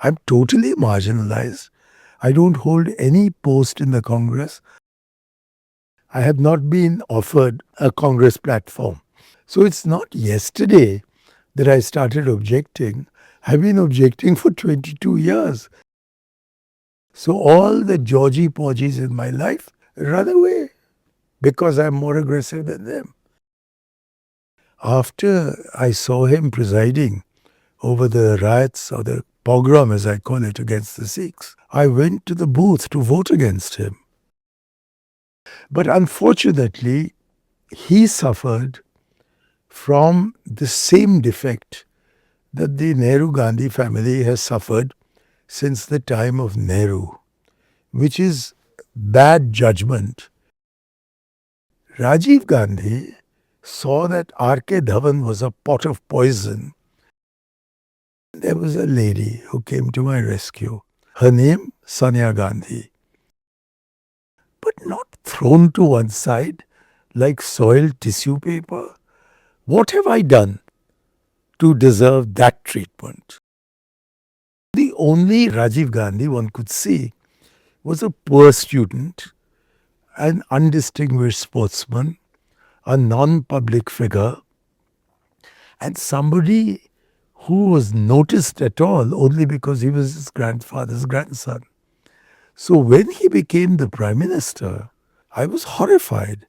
I'm totally marginalized. I don't hold any post in the Congress. I have not been offered a Congress platform. So it's not yesterday that I started objecting. I've been objecting for 22 years. So all the Georgie Porgies in my life run away because I'm more aggressive than them. After I saw him presiding over the riots or the pogrom, as I call it, against the Sikhs, I went to the booth to vote against him. But unfortunately, he suffered from the same defect that the Nehru-Gandhi family has suffered since the time of Nehru, which is bad judgment. Rajiv Gandhi saw that R.K. Dhawan was a pot of poison. There was a lady who came to my rescue. Her name, Sonia Gandhi. But not thrown to one side like soiled tissue paper. What have I done to deserve that treatment? The only Rajiv Gandhi one could see was a poor student, an undistinguished sportsman, a non-public figure, and somebody who was noticed at all only because he was his grandfather's grandson. So when he became the Prime Minister, I was horrified.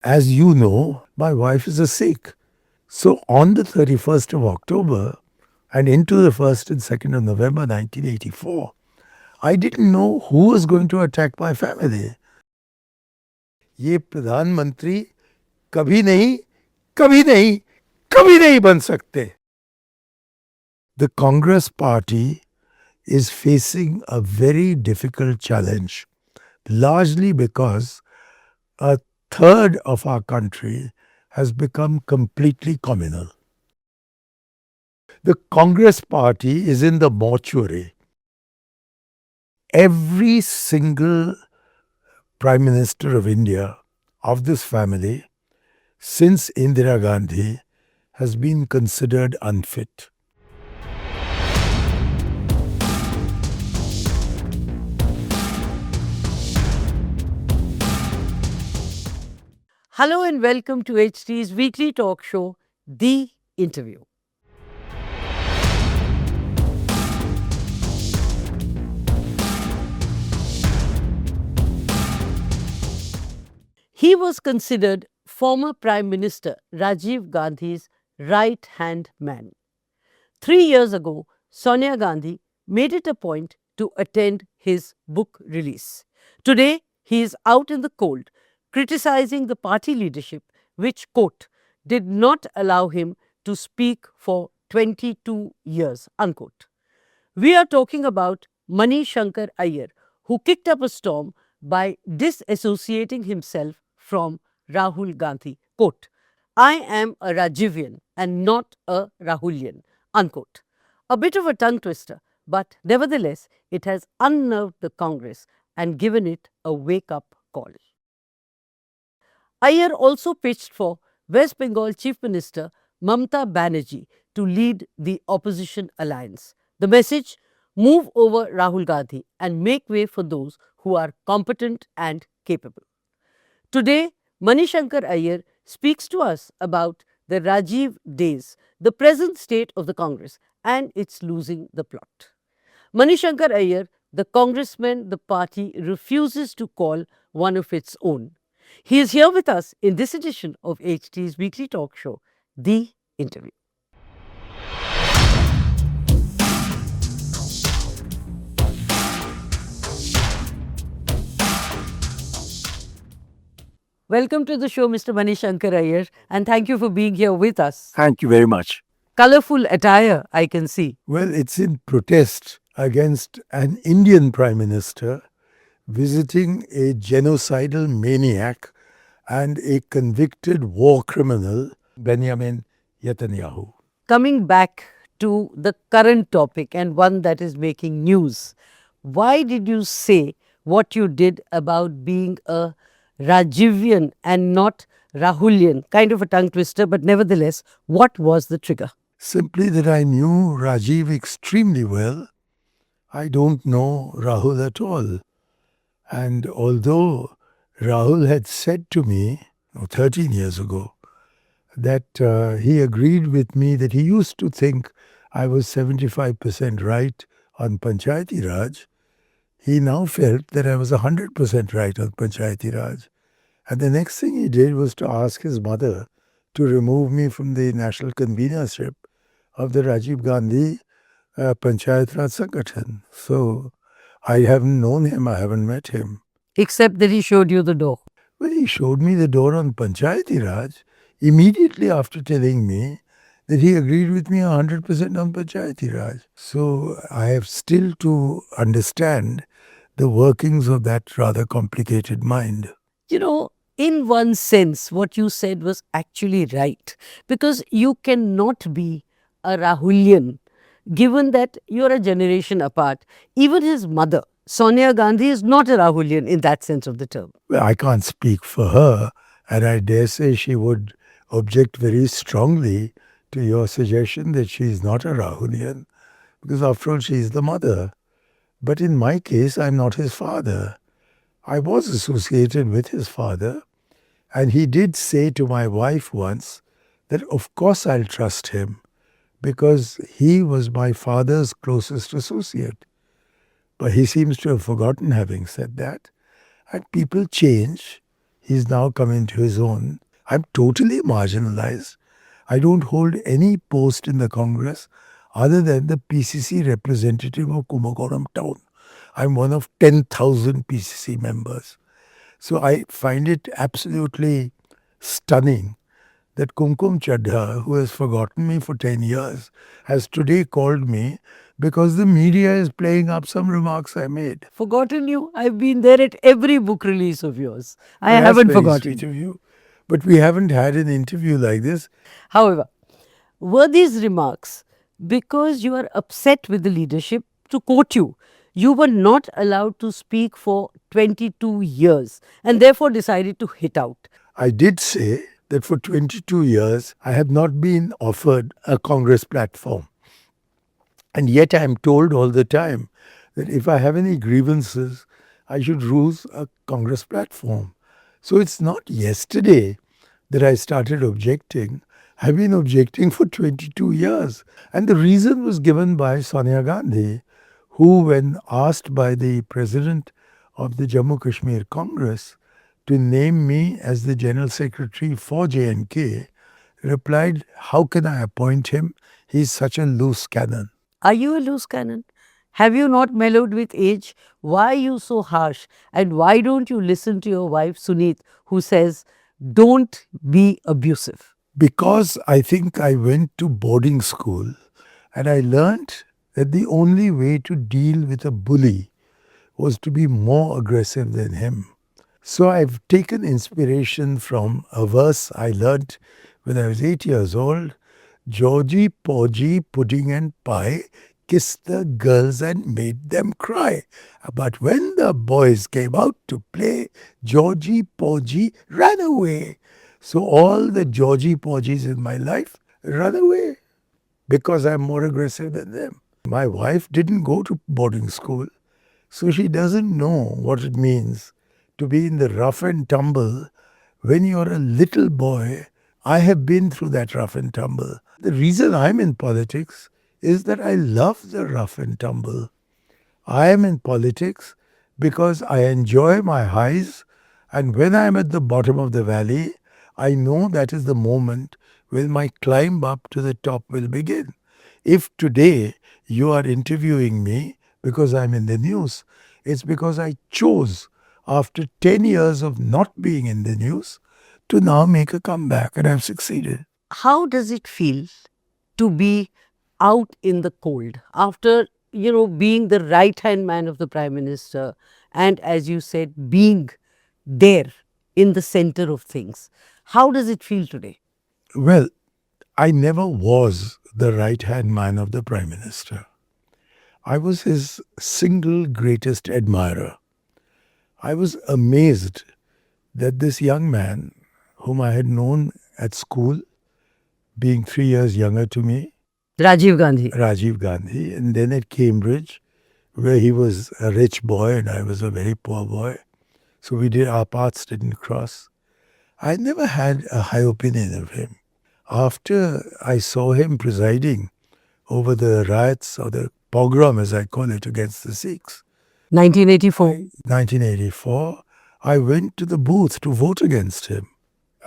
As you know, my wife is a Sikh. So on the 31st of October and into the 1st and 2nd of November 1984, I didn't know who was going to attack my family. ये प्रधानमंत्री कभी नहीं, कभी नहीं, कभी नहीं बन सकते. The Congress party is facing a very difficult challenge, largely because a third of our country has become completely communal. The Congress party is in the mortuary. Every single Prime Minister of India of this family since Indira Gandhi has been considered unfit. Hello and welcome to HT's weekly talk show, The Interview. He was considered former Prime Minister Rajiv Gandhi's right-hand man. 3 years ago, Sonia Gandhi made it a point to attend his book release. Today, he is out in the cold, criticizing the party leadership, which, quote, did not allow him to speak for 22 years, unquote. We are talking about Mani Shankar Aiyar, who kicked up a storm by disassociating himself from Rahul Gandhi. Quote, I am a Rajivian and not a Rahulian, unquote. A bit of a tongue twister, but nevertheless, it has unnerved the Congress and given it a wake-up call. Aiyar also pitched for West Bengal Chief Minister Mamata Banerjee to lead the opposition alliance. The message, move over Rahul Gandhi and make way for those who are competent and capable. Today, Mani Shankar Aiyar speaks to us about the Rajiv days, the present state of the Congress, and its losing the plot. Mani Shankar Aiyar, the congressman the party refuses to call one of its own. He is here with us in this edition of HT's weekly talk show, The Interview. Welcome to the show, Mr. Mani Shankar Aiyar, and thank you for being here with us. Thank you very much. Colorful attire, I can see. Well, it's in protest against an Indian Prime Minister visiting a genocidal maniac and a convicted war criminal, Benjamin Netanyahu. Coming back to the current topic and one that is making news, why did you say what you did about being a Rajivian and not Rahulian? Kind of a tongue twister, but nevertheless, what was the trigger? Simply that I knew Rajiv extremely well. I don't know Rahul at all. And although Rahul had said to me 13 years ago that he agreed with me that he used to think I was 75% right on Panchayati Raj, he now felt that I was 100% right on Panchayati Raj. And the next thing he did was to ask his mother to remove me from the national convenership of the Rajiv Gandhi Panchayat Raj Sangathan. So I haven't known him, I haven't met him. Except that he showed you the door. When he showed me the door on Panchayati Raj, immediately after telling me that he agreed with me 100% on Panchayati Raj. So I have still to understand the workings of that rather complicated mind. You know, in one sense, what you said was actually right, because you cannot be a Rahulian given that you're a generation apart. Even his mother, Sonia Gandhi, is not a Rahulian in that sense of the term. Well, I can't speak for her, and I dare say she would object very strongly to your suggestion that she is not a Rahulian, because after all, she is the mother. But in my case, I'm not his father. I was associated with his father, and he did say to my wife once that of course I'll trust him because he was my father's closest associate. But he seems to have forgotten having said that. And people change. He's now come into his own. I'm totally marginalized. I don't hold any post in the Congress other than the PCC representative of Kumkum town. I'm one of 10,000 PCC members. So I find it absolutely stunning that Kumkum Chadha, who has forgotten me for 10 years, has today called me because the media is playing up some remarks I made. Forgotten you? I've been there at every book release of yours. I Well, that's haven't very forgotten. sweet of you. But we haven't had an interview like this. However, were these remarks because you are upset with the leadership? To quote you, you were not allowed to speak for 22 years and therefore decided to hit out. I did say that for 22 years I have not been offered a Congress platform. And yet I am told all the time that if I have any grievances, I should use a Congress platform. So it's not yesterday that I started objecting. I've been objecting for 22 years. And the reason was given by Sonia Gandhi, who, when asked by the president of the Jammu Kashmir Congress to name me as the General Secretary for J&K, replied, "How can I appoint him? He's such a loose cannon." Are you a loose cannon? Have you not mellowed with age? Why are you so harsh? And why don't you listen to your wife, Suneet, who says, don't be abusive? Because I think I went to boarding school and I learnt that the only way to deal with a bully was to be more aggressive than him. So I've taken inspiration from a verse I learnt when I was 8 years old. Georgie, Porgy, Pudding and Pie kissed the girls and made them cry. But when the boys came out to play, Georgie, Porgy ran away. So all the Georgie Porgies in my life run away because I'm more aggressive than them. My wife didn't go to boarding school, so she doesn't know what it means to be in the rough and tumble when you're a little boy. I have been through that rough and tumble. The reason I'm in politics is that I love the rough and tumble. I am in politics because I enjoy my highs, and when I'm at the bottom of the valley, I know that is the moment when my climb up to the top will begin. If today you are interviewing me because I'm in the news, it's because I chose, after 10 years of not being in the news, to now make a comeback, and I've succeeded. How does it feel to be out in the cold after, being the right hand man of the Prime Minister and, as you said, being there in the center of things? How does it feel today? Well, I never was the right hand man of the Prime Minister. I was his single greatest admirer. I was amazed that this young man, whom I had known at school, being 3 years younger to me, Rajiv Gandhi. Rajiv Gandhi, and then at Cambridge, where he was a rich boy and I was a very poor boy. So our paths didn't cross. I never had a high opinion of him. After I saw him presiding over the riots, or the pogrom as I call it, against the Sikhs, 1984. 1984, I went to the booth to vote against him.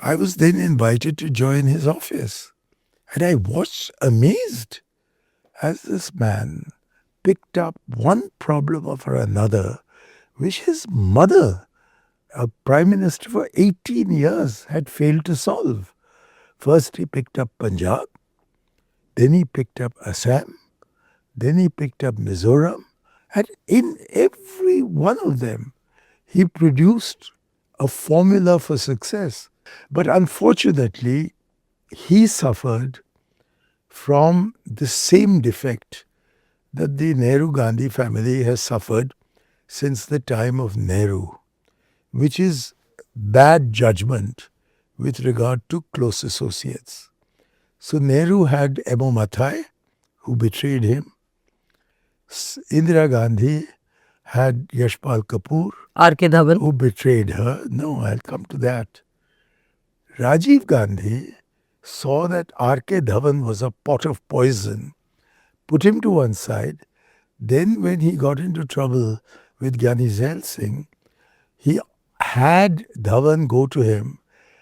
I was then invited to join his office. And I watched amazed as this man picked up one problem after another, which his mother, a prime minister for 18 years, had failed to solve. First he picked up Punjab, then he picked up Assam, then he picked up Mizoram, and in every one of them, he produced a formula for success. But unfortunately, he suffered from the same defect that the Nehru-Gandhi family has suffered since the time of Nehru, which is bad judgment with regard to close associates. So Nehru had M.O. Mathai, who betrayed him. Indira Gandhi had Yashpal Kapoor, R.K. Dhawan. who betrayed her. No, I'll come to that. Rajiv Gandhi saw that R.K. Dhawan was a pot of poison, put him to one side. Then when he got into trouble with Gyani Zail Singh, he had Dhawan go to him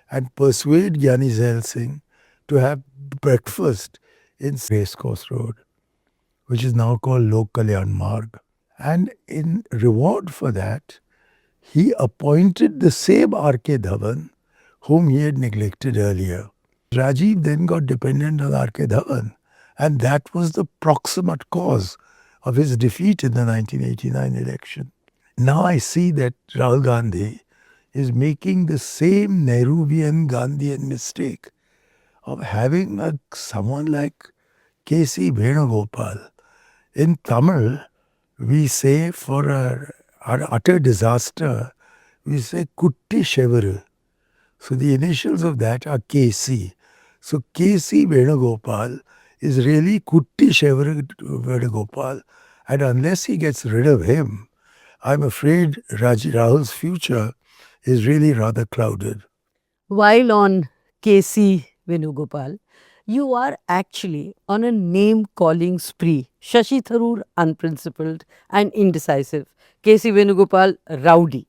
and persuade Gyani Zail Singh to have breakfast in Racecourse Road, which is now called Lok Kalyan Marg. And in reward for that, he appointed the same R.K. Dhawan whom he had neglected earlier. Rajiv then got dependent on R.K. Dhawan, and that was the proximate cause of his defeat in the 1989 election. Now I see that Rahul Gandhi is making the same Nehruvian Gandhian mistake of having someone like K.C. Venugopal. In Tamil, we say for our utter disaster, we say Kutti Shevaru. So the initials of that are KC. So KC Venugopal is really Kutti Shevaru Venugopal. And unless he gets rid of him, I'm afraid Rahul's future is really rather clouded. While on KC Venugopal, you are actually on a name-calling spree. Shashi Tharoor, unprincipled and indecisive. KC Venugopal, rowdy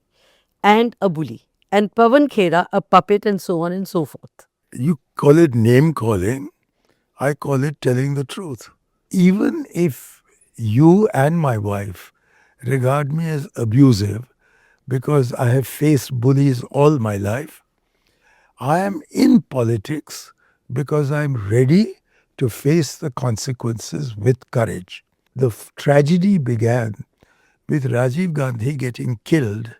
and a bully. And Pawan Khera, a puppet, and so on and so forth. You call it name calling, I call it telling the truth. Even if you and my wife regard me as abusive because I have faced bullies all my life, I am in politics because I'm ready to face the consequences with courage. The tragedy began with Rajiv Gandhi getting killed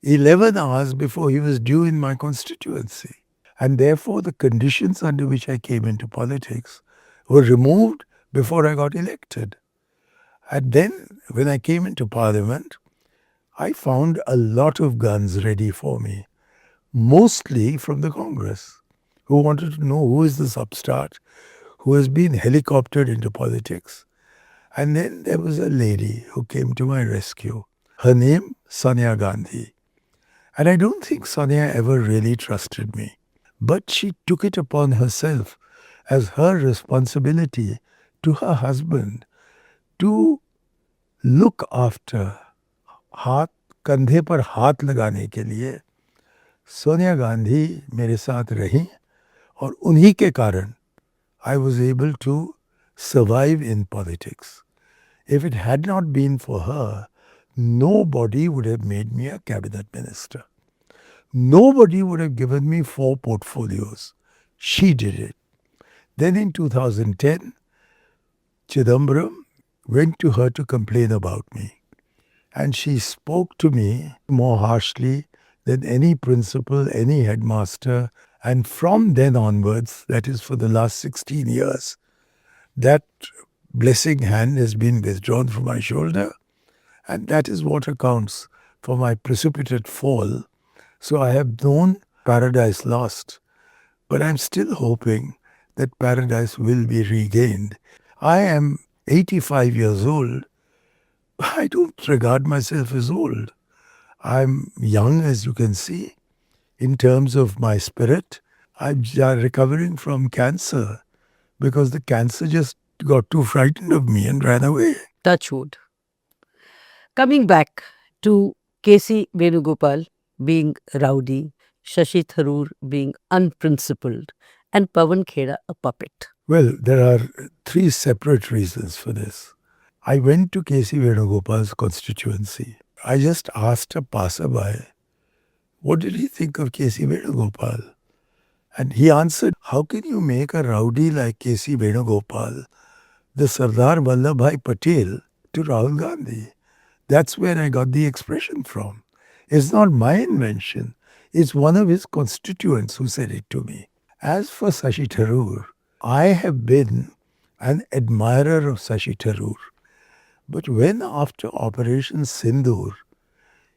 11 hours before he was due in my constituency. And therefore, the conditions under which I came into politics were removed before I got elected. And then, when I came into parliament, I found a lot of guns ready for me, mostly from the Congress, who wanted to know who is this upstart who has been helicoptered into politics. And then there was a lady who came to my rescue. Her name, Sonia Gandhi. And I don't think Sonia ever really trusted me. But she took it upon herself as her responsibility to her husband to look after, हाथ कंधे पर हाथ लगाने के लिए सोनिया गांधी मेरे साथ रहीं और उन्हीं के कारण I was able to survive in politics. If it had not been for her, nobody would have made me a cabinet minister. Nobody would have given me 4 portfolios. She did it. Then in 2010, Chidambaram went to her to complain about me. And she spoke to me more harshly than any principal, any headmaster. And from then onwards, that is for the last 16 years, that blessing hand has been withdrawn from my shoulder. And that is what accounts for my precipitate fall. So I have known paradise lost. But I'm still hoping that paradise will be regained. I am 85 years old. I don't regard myself as old. I'm young, as you can see, in terms of my spirit. I'm recovering from cancer because the cancer just got too frightened of me and ran away. Touch wood. Coming back to K.C. Venugopal being rowdy, Shashi Tharoor being unprincipled, and Pawan Khera a puppet. Well, there are three separate reasons for this. I went to K.C. Venugopal's constituency. I just asked a passerby, what did he think of K.C. Venugopal? And he answered, how can you make a rowdy like K.C. Venugopal the Sardar Vallabhbhai Patel to Rahul Gandhi? That's where I got the expression from. It's not my invention. It's one of his constituents who said it to me. As for Shashi Tharoor, I have been an admirer of Shashi Tharoor. But when after Operation Sindoor,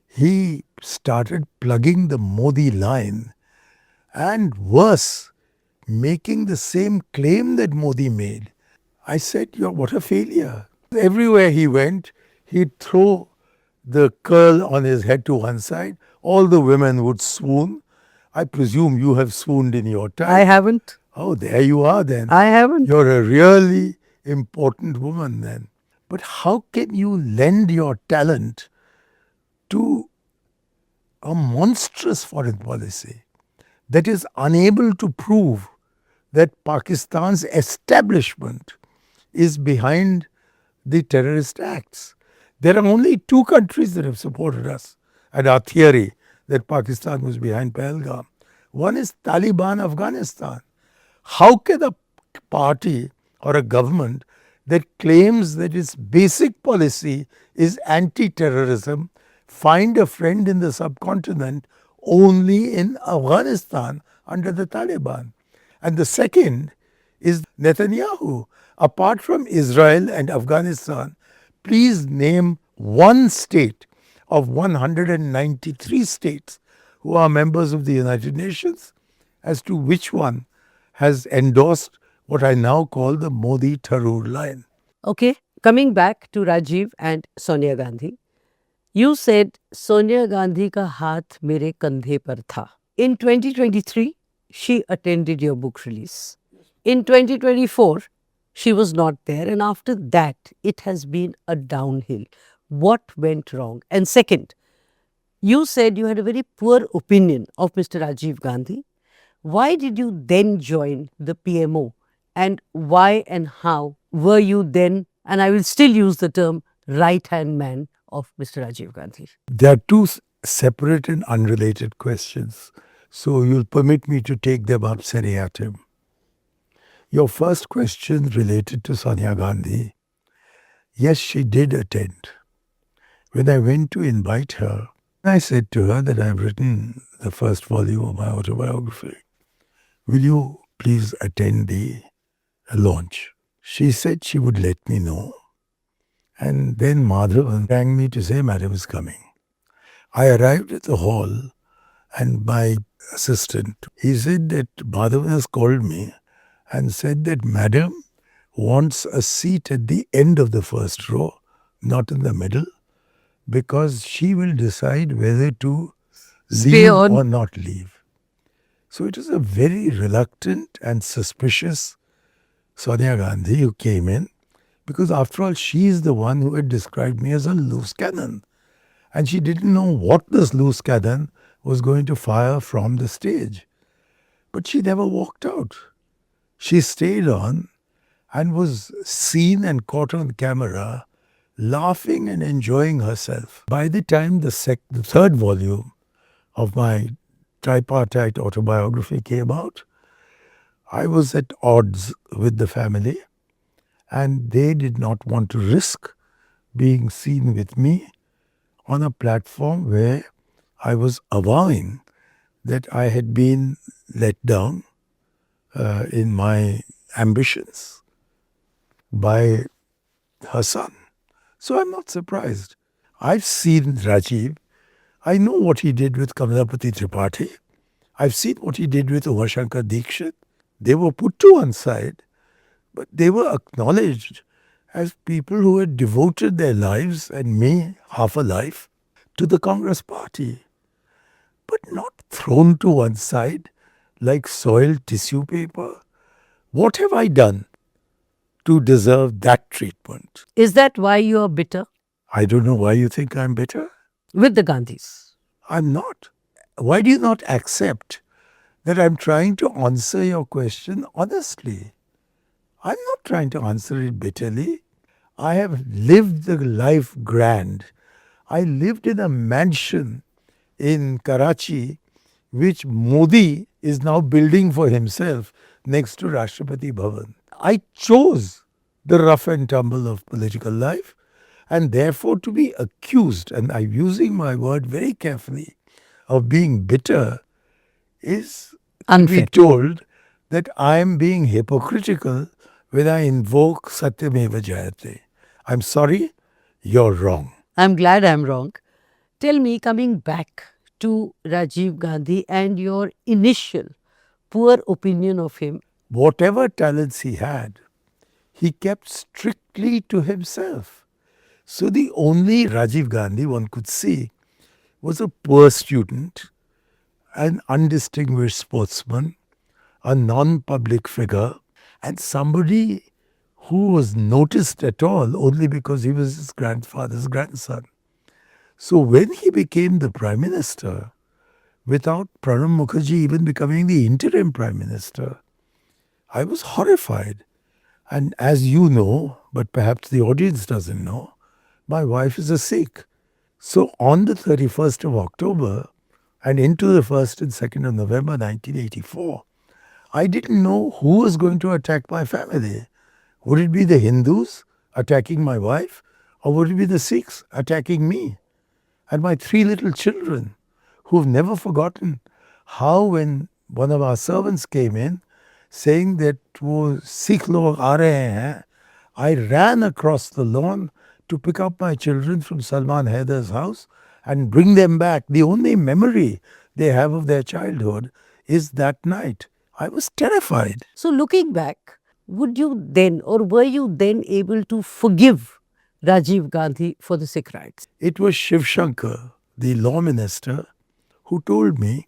he started plugging the Modi line and worse, making the same claim that Modi made, I said, what a failure. Everywhere he went, he'd throw the curl on his head to one side. All the women would swoon. I presume you have swooned in your time. I haven't. Oh, there you are then. I haven't. You're a really important woman then. But how can you lend your talent to a monstrous foreign policy that is unable to prove that Pakistan's establishment is behind the terrorist acts? There are only two countries that have supported us and our theory that Pakistan was behind Pahalgam. One is Taliban Afghanistan. How can a party or a government that claims that its basic policy is anti-terrorism find a friend in the subcontinent only in Afghanistan under the Taliban? And the second is Netanyahu. Apart from Israel and Afghanistan, please name one state of 193 states who are members of the United Nations as to which one has endorsed what I now call the Modi-Tharoor line. Okay, coming back to Rajiv and Sonia Gandhi. You said Sonia Gandhi ka haath mere kandhe par tha. In 2023, she attended your book release. In 2024, she was not there, and after that, it has been a downhill. What went wrong? And second, you said you had a very poor opinion of Mr. Rajiv Gandhi. Why did you then join the PMO? And why and how were you then, and I will still use the term, right-hand man of Mr. Rajiv Gandhi? There are two separate and unrelated questions, so you'll permit me to take them up seriatim. Your first question related to Sonia Gandhi. Yes, she did attend. When I went to invite her, I said to her that I've written the first volume of my autobiography. Will you please attend the launch? She said she would let me know. And then Madhavan rang me to say Madam is coming. I arrived at the hall and my assistant, he said that Madhavan has called me and said that Madam wants a seat at the end of the first row, not in the middle, because she will decide whether to leave or not leave. So it was a very reluctant and suspicious Sonia Gandhi who came in, because after all, she is the one who had described me as a loose cannon. And she didn't know what this loose cannon was going to fire from the stage. But she never walked out. She stayed on and was seen and caught on camera laughing and enjoying herself. By the time the third volume of my tripartite autobiography came out, I was at odds with the family and they did not want to risk being seen with me on a platform where I was avowing that I had been let down in my ambitions by her son. So I'm not surprised. I've seen Rajiv. I know what he did with Kamalapati Tripathi. I've seen what he did with Umashankar Dikshit. They were put to one side, but they were acknowledged as people who had devoted their lives, and me half a life, to the Congress party, but not thrown to one side like soiled tissue paper. What have I done to deserve that treatment? Is that why you are bitter I don't know why you think I'm bitter. with the Gandhis? I'm not. Why do you not accept that I'm trying to answer your question honestly? I'm not trying to answer it bitterly. I have lived the life grand. I lived in a mansion in Karachi, which Modi is now building for himself next to Rashtrapati Bhavan. I chose the rough and tumble of political life, and therefore to be accused, and I'm using my word very carefully, of being bitter is to be Unfair. told that I am being hypocritical when I invoke Satyameva Jayate. I'm sorry, you're wrong. I'm glad I'm wrong. Tell me, coming back to Rajiv Gandhi and your initial poor opinion of him, Whatever talents he had, he kept strictly to himself. So the only Rajiv Gandhi one could see was a poor student, an undistinguished sportsman, a non-public figure, and somebody who was noticed at all only because he was his grandfather's grandson. So when he became the prime minister, without Pranab Mukherjee even becoming the interim prime minister, I was horrified. And as you know, but perhaps the audience doesn't know, my wife is a Sikh. So on the 31st of October and into the 1st and 2nd of November 1984, I didn't know who was going to attack my family. Would it be the Hindus attacking my wife, or would it be the Sikhs attacking me and my three little children, who've never forgotten how, when one of our servants came in saying that wo Sikh log aa rahe hain, I ran across the lawn to pick up my children from Salman Haidar's house and bring them back. The only memory they have of their childhood is that night. I was terrified. so looking back, would you then or were you then able to forgive Rajiv Gandhi for the Sikh riots? It was Shiv Shankar, the law minister, who told me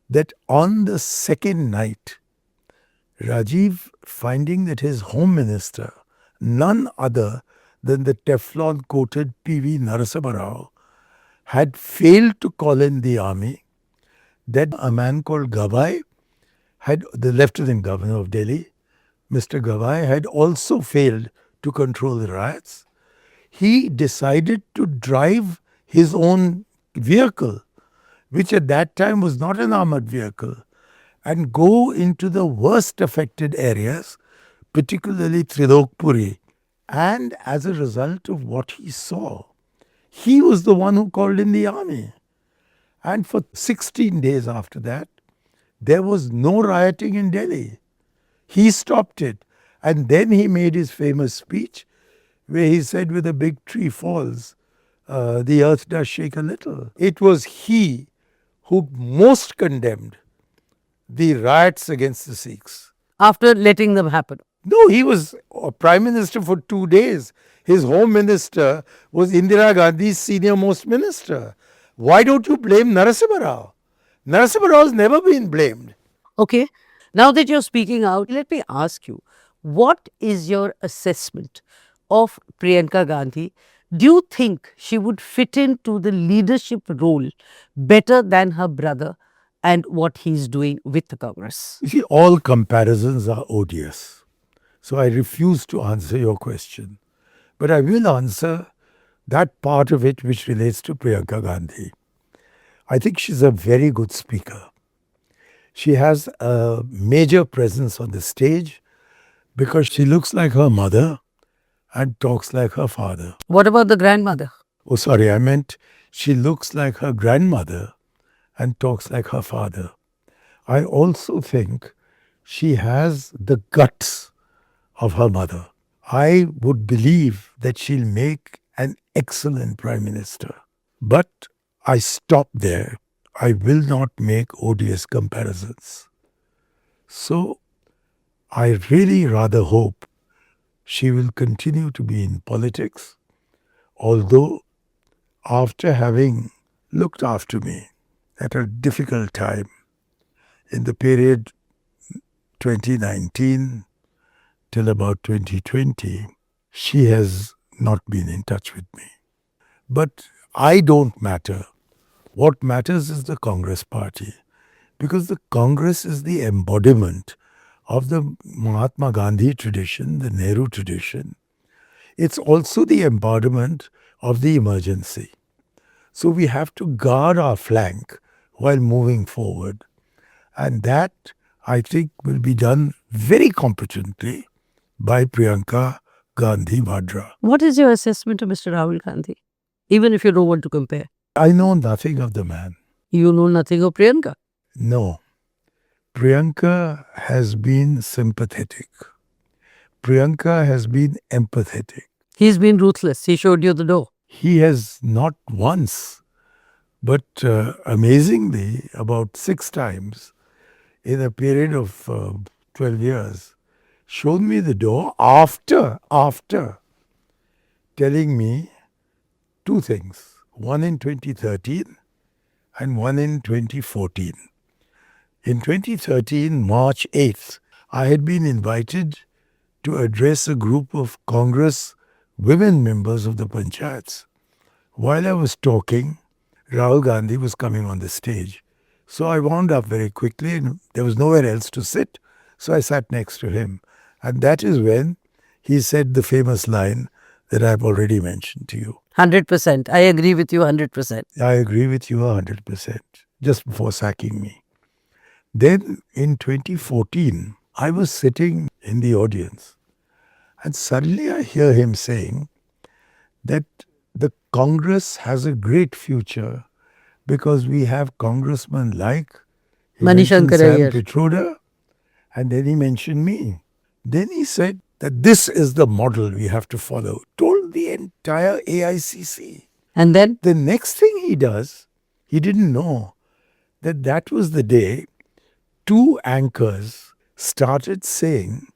that on the second night, Rajiv, finding that his home minister, none other than the Teflon coated P.V. Narasimha Rao, had failed to call in the army, that a man called Gavai, the lieutenant governor of Delhi, Mr. Gavai, had also failed to control the riots. He decided to drive his own vehicle, which at that time was not an armored vehicle, and go into the worst affected areas, particularly Trilokpuri. And as a result of what he saw, he was the one who called in the army. And for 16 days after that, there was no rioting in Delhi. He stopped it. And then he made his famous speech where he said, "With a big tree falls, the earth does shake a little." It was he who most condemned the riots against the Sikhs. After letting them happen. No, he was a prime minister for 2 days. His home minister was Indira Gandhi's senior most minister. Why don't you blame Narasimha Rao? Narasimha Rao has never been blamed. Okay, now that you're speaking out, let me ask you, what is your assessment of Priyanka Gandhi? Do you think she would fit into the leadership role better than her brother and what he's doing with the Congress? You see, all comparisons are odious. So I refuse to answer your question. But I will answer that part of it which relates to Priyanka Gandhi. I think she's a very good speaker. She has a major presence on the stage because she looks like her mother and talks like her father. What about the grandmother? Oh, sorry, I meant she looks like her grandmother and talks like her father. I also think she has the guts of her mother. I would believe that she'll make an excellent prime minister. But I stop there. I will not make odious comparisons. So I really rather hope she will continue to be in politics, although after having looked after me at a difficult time in the period 2019 till about 2020, she has not been in touch with me. But I don't matter. What matters is the Congress party, because the Congress is the embodiment of the Mahatma Gandhi tradition, the Nehru tradition. It's also the embodiment of the emergency. So we have to guard our flank while moving forward. And that, I think, will be done very competently by Priyanka Gandhi Vadra. What is your assessment of Mr. Rahul Gandhi? Even if you don't want to compare. I know nothing of the man. You know nothing of Priyanka. No. Priyanka has been sympathetic. Priyanka has been empathetic. He's been ruthless. He showed you the door. He has not once, but amazingly, about 6 times in a period of 12 years, shown me the door after telling me 2 things. One in 2013 and one in 2014. In 2013, March 8th, I had been invited to address a group of Congress women members of the panchayats. While I was talking, Rahul Gandhi was coming on the stage. So I wound up very quickly and there was nowhere else to sit. So I sat next to him. And that is when he said the famous line that I've already mentioned to you. 100%. I agree with you 100%. I agree with you 100%, just before sacking me. Then in 2014, I was sitting in the audience and suddenly I hear him saying that the Congress has a great future because we have congressmen like Mani Shankar Aiyar. Petroda, and then he mentioned me. Then he said that this is the model we have to follow. Told the entire AICC. And then? The next thing he does, he didn't know that that was the day 2 anchors started saying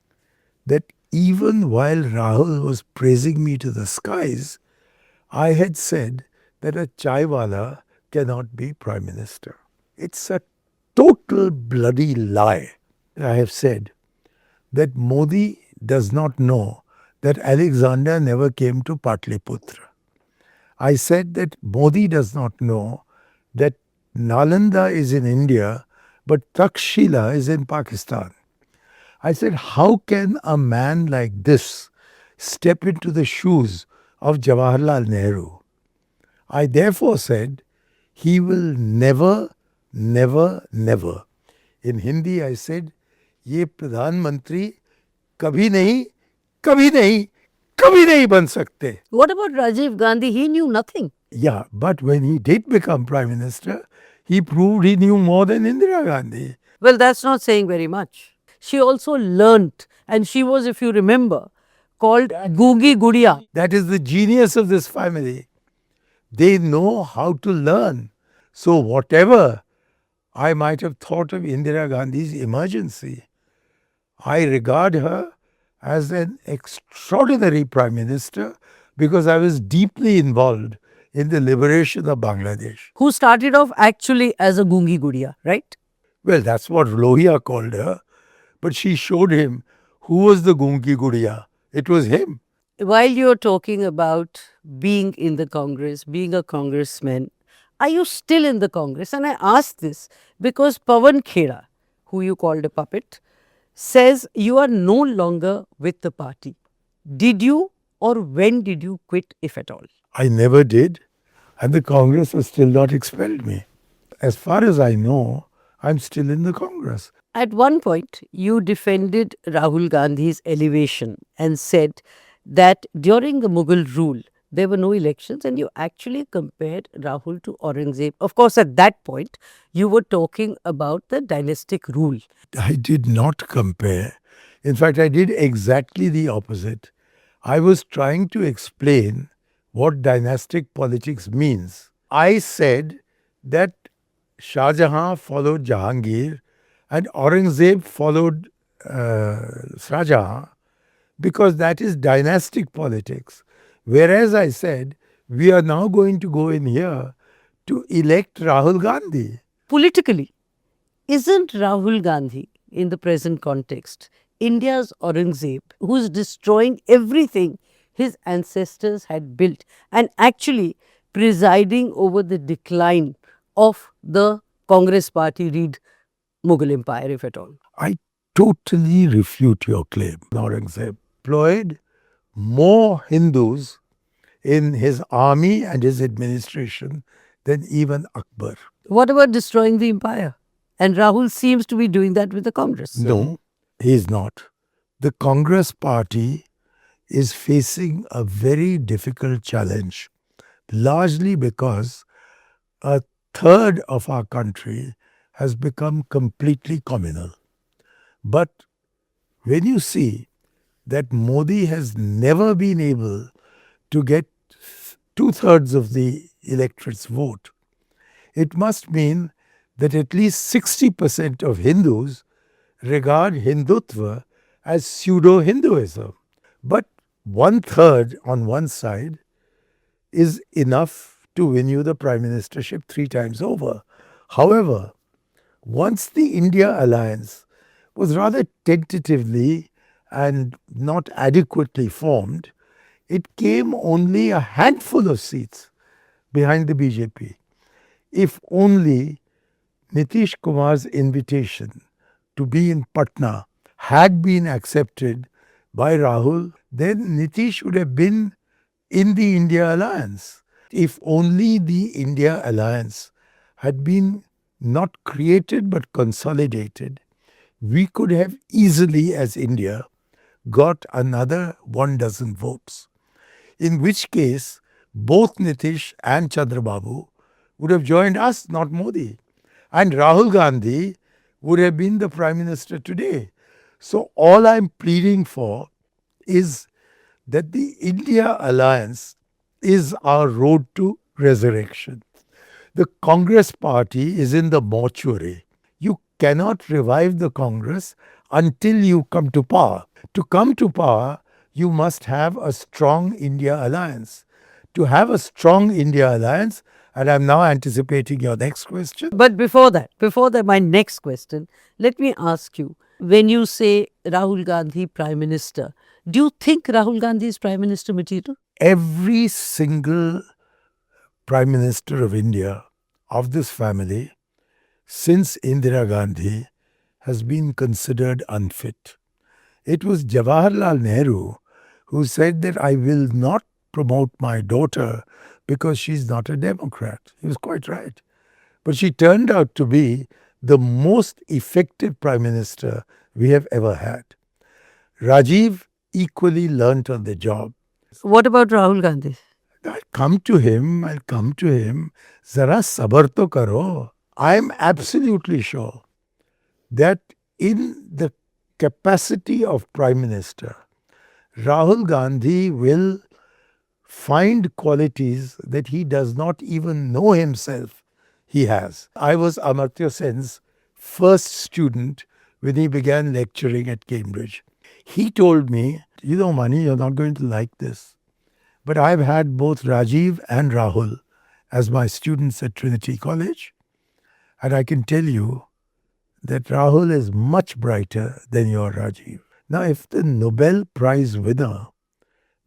that even while Rahul was praising me to the skies, I had said that a chaiwala cannot be Prime Minister. It's a total bloody lie. I have said that Modi does not know that Alexander never came to Patliputra. I said that Modi does not know that Nalanda is in India, but Takshila is in Pakistan. I said, how can a man like this step into the shoes of Jawaharlal Nehru? I therefore said, he will never, never, never. In Hindi, I said, ये प्रधानमंत्री कभी नहीं, कभी नहीं, कभी नहीं बन सकते. What about Rajiv Gandhi? He knew nothing. Yeah, but when he did become Prime Minister, he proved he knew more than Indira Gandhi. Well, that's not saying very much. She also learnt, and she was, if you remember, called Googie Gudiya. That is the genius of this family. They know how to learn. So whatever I might have thought of Indira Gandhi's emergency, I regard her as an extraordinary Prime Minister because I was deeply involved in the liberation of Bangladesh. Who started off actually as a Gungi Gudiya, right? Well, that's what Lohia called her. But she showed him who was the Gungi Gudiya. It was him. While you're talking about being in the Congress, being a congressman, are you still in the Congress? And I ask this because Pawan Khera, who you called a puppet, says you are no longer with the party. Did you or when did you quit, if at all? I never did. And the Congress has still not expelled me. As far as I know, I'm still in the Congress. At one point, you defended Rahul Gandhi's elevation and said that during the Mughal rule, there were no elections, and you actually compared Rahul to Aurangzeb. Of course, at that point, you were talking about the dynastic rule. I did not compare. In fact, I did exactly the opposite. I was trying to explain what dynastic politics means. I said that Shah Jahan followed Jahangir and Aurangzeb followed Shahjahan, because that is dynastic politics. Whereas I said, we are now going to go in here to elect Rahul Gandhi. Politically, isn't Rahul Gandhi, in the present context, India's Aurangzeb, who's destroying everything his ancestors had built and actually presiding over the decline of the Congress party, read Mughal Empire, if at all? I totally refute your claim. Aurangzeb employed more Hindus in his army and his administration than even Akbar. What about destroying the empire? And Rahul seems to be doing that with the Congress. No, he is not. The Congress party is facing a very difficult challenge, largely because a third of our country has become completely communal. But when you see that Modi has never been able to get two-thirds of the electorate's vote, it must mean that at least 60% of Hindus regard Hindutva as pseudo-Hinduism. But one-third on one side is enough to win you the prime ministership 3 times over. However, once the India alliance was rather tentatively and not adequately formed, it came only a handful of seats behind the BJP. If only Nitish Kumar's invitation to be in Patna had been accepted by Rahul, then Nitish would have been in the India alliance. If only the India alliance had been not created but consolidated, we could have easily, as India, got another 12 votes. In which case, both Nitish and Chandrababu would have joined us, not Modi. And Rahul Gandhi would have been the Prime Minister today. So all I'm pleading for is that the India alliance is our road to resurrection. The Congress party is in the mortuary. You cannot revive the Congress until you come to power. To come to power, you must have a strong India alliance. To have a strong India alliance, and I'm now anticipating your next question. But before that, my next question, let me ask you, when you say Rahul Gandhi Prime Minister, do you think Rahul Gandhi is Prime Minister material? Every single Prime Minister of India of this family since Indira Gandhi has been considered unfit. It was Jawaharlal Nehru who said that I will not promote my daughter because she's not a Democrat. He was quite right. But she turned out to be the most effective Prime Minister we have ever had. Rajiv equally learnt on the job. What about Rahul Gandhi? I'll come to him. Zara sabar to karo. I'm absolutely sure that in the capacity of Prime Minister, Rahul Gandhi will find qualities that he does not even know himself he has. I was Amartya Sen's first student when he began lecturing at Cambridge. He told me, Mani, you're not going to like this, but I've had both Rajiv and Rahul as my students at Trinity College, and I can tell you that Rahul is much brighter than your Rajiv. Now, if the Nobel Prize winner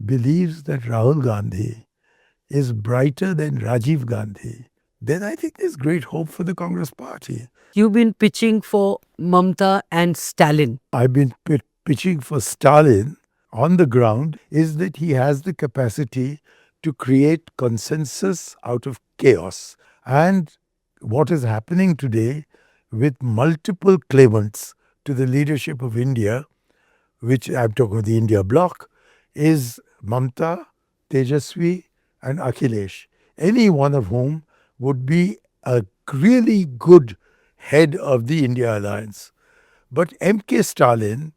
believes that Rahul Gandhi is brighter than Rajiv Gandhi, then I think there's great hope for the Congress party. You've been pitching for Mamta and Stalin. I've been pitching for Stalin on the ground is that he has the capacity to create consensus out of chaos. And what is happening today with multiple claimants to the leadership of India, which I'm talking about the India bloc, is Mamta, Tejaswi and Akhilesh, any one of whom would be a really good head of the India alliance. But M.K. Stalin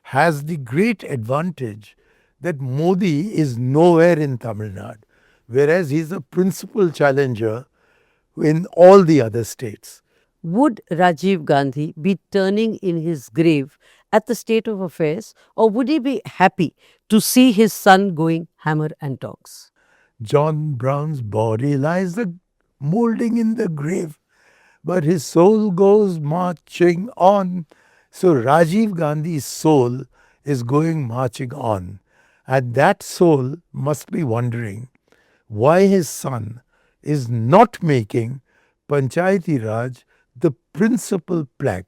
has the great advantage that Modi is nowhere in Tamil Nadu, whereas he's the principal challenger in all the other states. Would Rajiv Gandhi be turning in his grave at the state of affairs, or would he be happy to see his son going hammer and tongs? John Brown's body lies molding in the grave, but his soul goes marching on. So Rajiv Gandhi's soul is going marching on. And that soul must be wondering why his son is not making Panchayati Raj the principal plaque.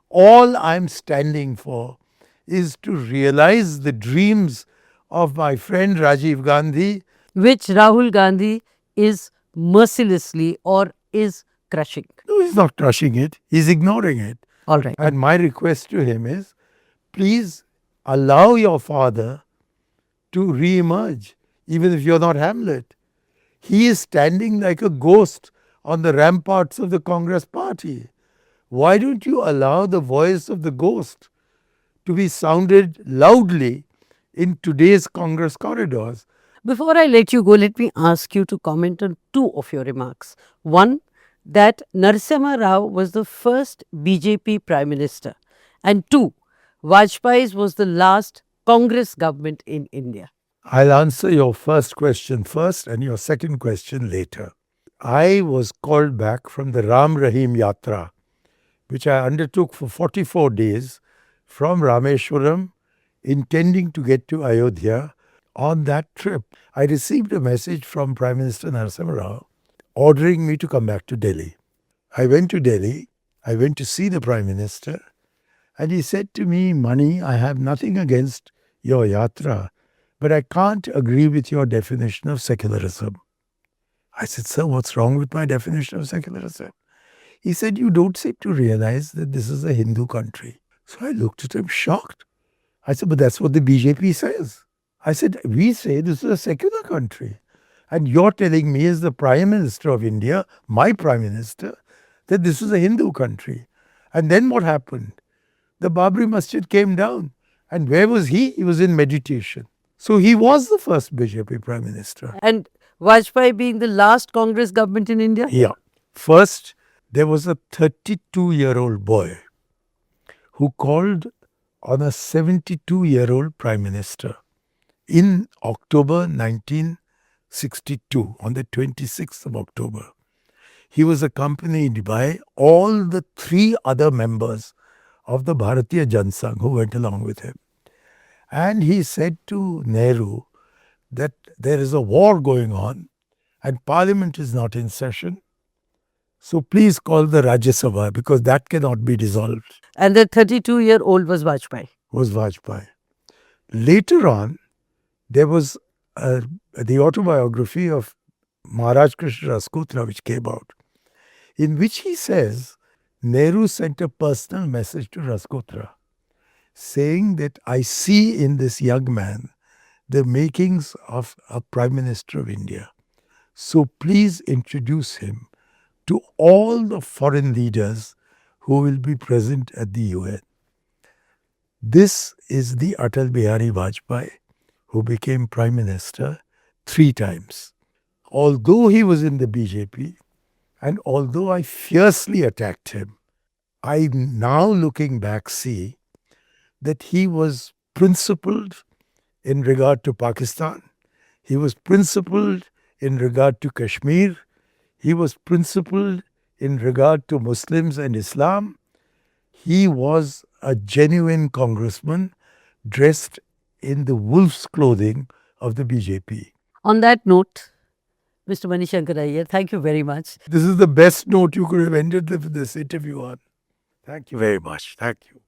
All I'm standing for is to realize the dreams of my friend Rajiv Gandhi. Which Rahul Gandhi is mercilessly or is crushing. No, he's not crushing it, he's ignoring it. All right. And my request to him is please allow your father to re emerge, even if you're not Hamlet. He is standing like a ghost on the ramparts of the Congress party. Why don't you allow the voice of the ghost to be sounded loudly in today's Congress corridors? Before I let you go, let me ask you to comment on two of your remarks. One, that Narasimha Rao was the first BJP Prime Minister. And two, Vajpayee's was the last Congress government in India. I'll answer your first question first and your second question later. I was called back from the Ram Rahim Yatra, which I undertook for 44 days from Rameshwaram, intending to get to Ayodhya. On that trip, I received a message from Prime Minister Narasimha Rao ordering me to come back to Delhi. I went to Delhi, I went to see the Prime Minister, and he said to me, Mani, I have nothing against your yatra, but I can't agree with your definition of secularism. I said, sir, what's wrong with my definition of secularism? He said, you don't seem to realize that this is a Hindu country. So I looked at him shocked. I said, but that's what the BJP says. I said, we say this is a secular country. And you're telling me as the Prime Minister of India, my Prime Minister, that this is a Hindu country. And then what happened? The Babri Masjid came down. And where was he? He was in meditation. So he was the first BJP Prime Minister. And Vajpayee being the last Congress government in India? Yeah. First, there was a 32-year-old boy who called on a 72-year-old Prime Minister in October 1962, on the 26th of October. He was accompanied by all the three other members of the Bharatiya Jansangh who went along with him. And he said to Nehru that there is a war going on and Parliament is not in session. So please call the Rajya Sabha because that cannot be dissolved. And the 32-year-old was Vajpayee. Was Vajpayee. Later on, there was the autobiography of Maharaj Krishna Raskutra which came out, in which he says Nehru sent a personal message to Raskutra saying that I see in this young man the makings of a Prime Minister of India. So please introduce him to all the foreign leaders who will be present at the UN. This is the Atal Bihari Vajpayee who became Prime Minister 3 times. Although he was in the BJP and although I fiercely attacked him, I now looking back see that he was principled in regard to Pakistan. He was principled in regard to Kashmir. He was principled in regard to Muslims and Islam. He was a genuine congressman dressed in the wolf's clothing of the BJP. On that note, Mr. Mani Shankar Aiyar, thank you very much. This is the best note you could have ended this interview on. Thank you very much. Thank you.